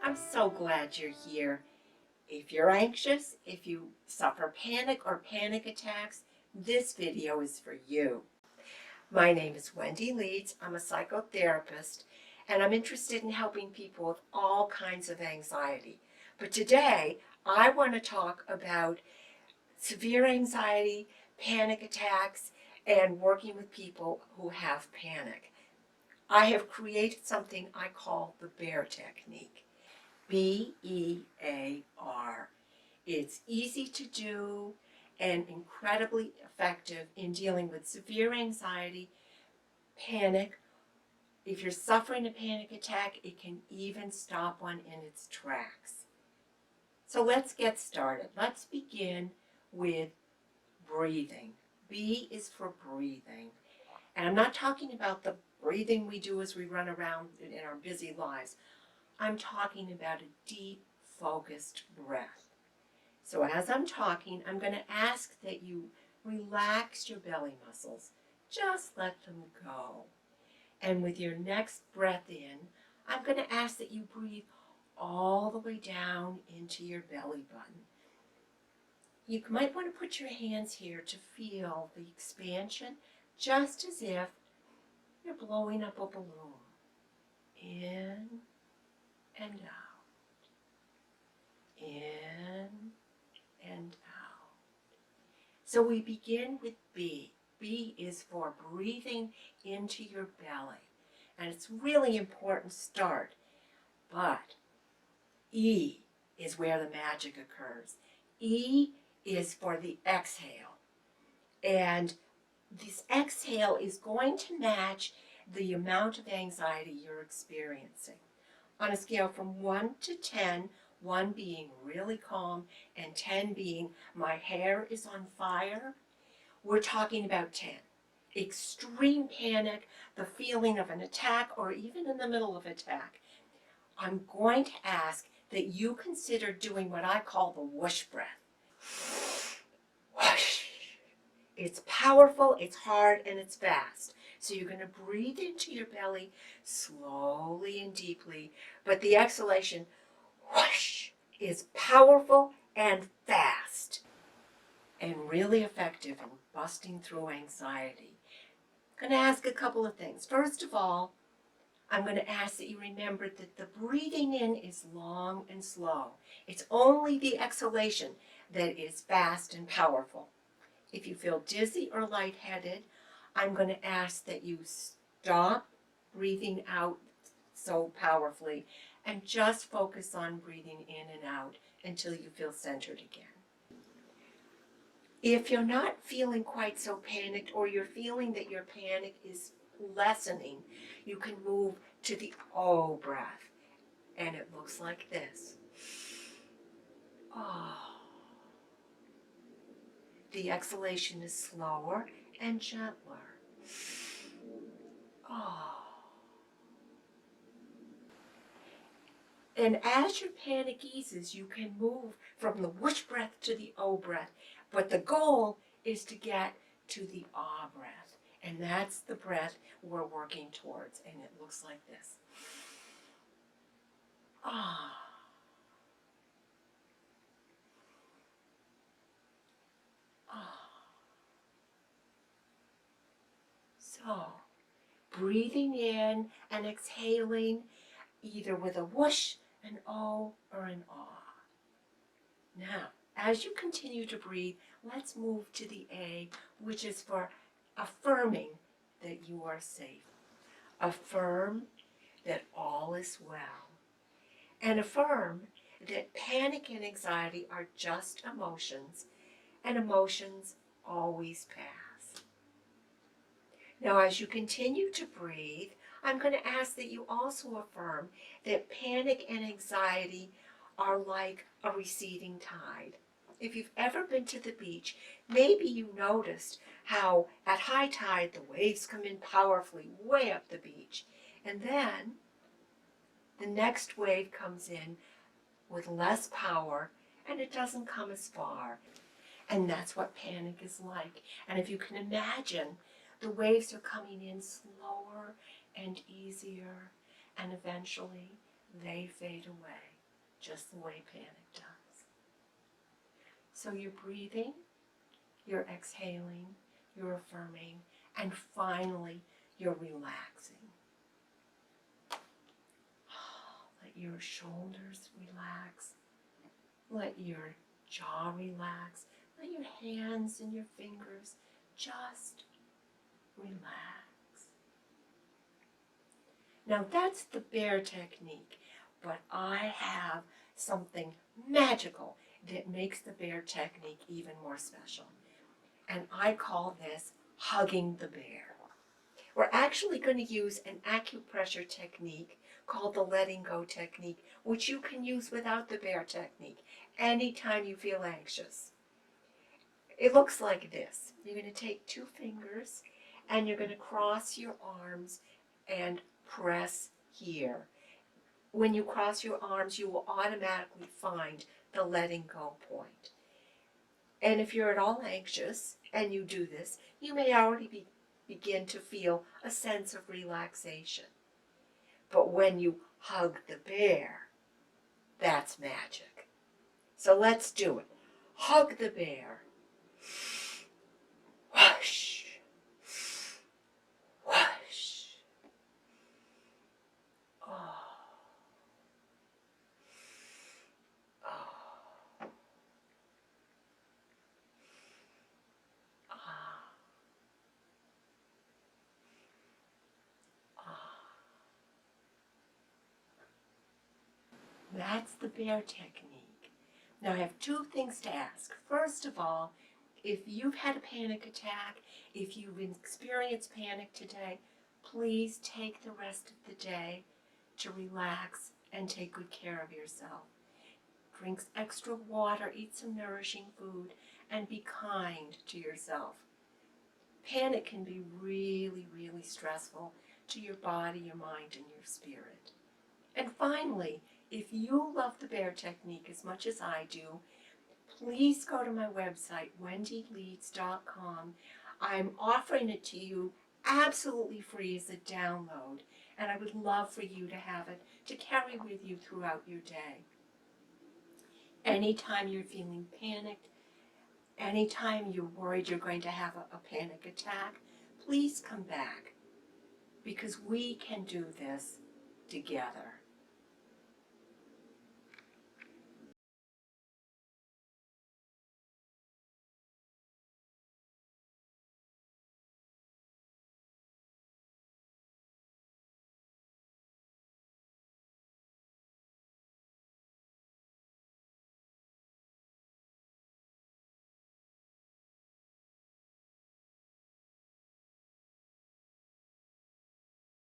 I'm so glad you're here. If you're anxious, if you suffer panic or panic attacks, this video is for you. My name is Wendy Leeds. I'm a psychotherapist, and I'm interested in helping people with all kinds of anxiety. But today, I want to talk about severe anxiety, panic attacks, and working with people who have panic. I have created something I call the B.E.A.R technique. B.E.A.R. It's easy to do and incredibly effective in dealing with severe anxiety, panic. If you're suffering a panic attack, it can even stop one in its tracks. So let's get started. Let's begin with breathing. B is for breathing. And I'm not talking about the breathing we do as we run around in our busy lives. I'm talking about a deep, focused breath. So as I'm talking, I'm going to ask that you relax your belly muscles. Just let them go. And with your next breath in, I'm going to ask that you breathe all the way down into your belly button. You might want to put your hands here to feel the expansion, just as if you're blowing up a balloon. In and out. In and out. So we begin with B. B is for breathing into your belly. And it's really important to start. But E is where the magic occurs. E is for the exhale. And this exhale is going to match the amount of anxiety you're experiencing. On a scale from 1 to 10, 1 being really calm and 10 being my hair is on fire, we're talking about 10. Extreme panic, the feeling of an attack or even in the middle of attack. I'm going to ask that you consider doing what I call the whoosh breath. Whoosh. It's powerful, it's hard, and it's fast. So you're going to breathe into your belly slowly and deeply, but the exhalation, whoosh, is powerful and fast and really effective in busting through anxiety. I'm going to ask a couple of things. First of all, I'm going to ask that you remember that the breathing in is long and slow. It's only the exhalation that is fast and powerful. If you feel dizzy or lightheaded, I'm going to ask that you stop breathing out so powerfully and just focus on breathing in and out until you feel centered again. If you're not feeling quite so panicked or you're feeling that your panic is lessening, you can move to the O breath. And it looks like this. Oh. The exhalation is slower and gentler. Oh. And as your panic eases, you can move from the whoosh breath to the O breath. But the goal is to get to the Ah breath. And that's the breath we're working towards. And it looks like this. Ah. Ah. So, breathing in and exhaling either with a whoosh, an O, or an Ah. Now, as you continue to breathe, let's move to the A, which is for affirming that you are safe. Affirm that all is well. And affirm that panic and anxiety are just emotions, and emotions always pass. Now, as you continue to breathe, I'm going to ask that you also affirm that panic and anxiety are like a receding tide. If you've ever been to the beach, maybe you noticed how at high tide the waves come in powerfully way up the beach. And then the next wave comes in with less power and it doesn't come as far. And that's what panic is like. And if you can imagine, the waves are coming in slower and easier, and eventually they fade away. just the way panic does. So you're breathing, you're exhaling, you're affirming, and finally you're relaxing. Let your shoulders relax. Let your jaw relax. Let your hands and your fingers just relax. Now that's the B.E.A.R technique, but I have something magical that makes the B.E.A.R technique even more special. And I call this hugging the bear. We're actually going to use an acupressure technique called the letting go technique, which you can use without the B.E.A.R technique anytime you feel anxious. It looks like this. You're going to take 2 fingers and you're going to cross your arms and press here. When you cross your arms, you will automatically find the letting go point. And if you're at all anxious and you do this, you may already begin to feel a sense of relaxation. But when you hug the bear, that's magic. So let's do it. Hug the bear. Whoosh. Whoosh. Oh. Oh. Ah. Ah. That's the B.E.A.R technique. Now I have 2 things to ask. First of all, if you've had a panic attack, if you've experienced panic today, please take the rest of the day to relax and take good care of yourself. Drink extra water, eat some nourishing food, and be kind to yourself. Panic can be really, really stressful to your body, your mind, and your spirit. And finally, if you love the B.E.A.R technique as much as I do, please go to my website, wendyleeds.com. I'm offering it to you absolutely free as a download, and I would love for you to have it to carry with you throughout your day. Anytime you're feeling panicked, anytime you're worried you're going to have a panic attack, please come back, because we can do this together.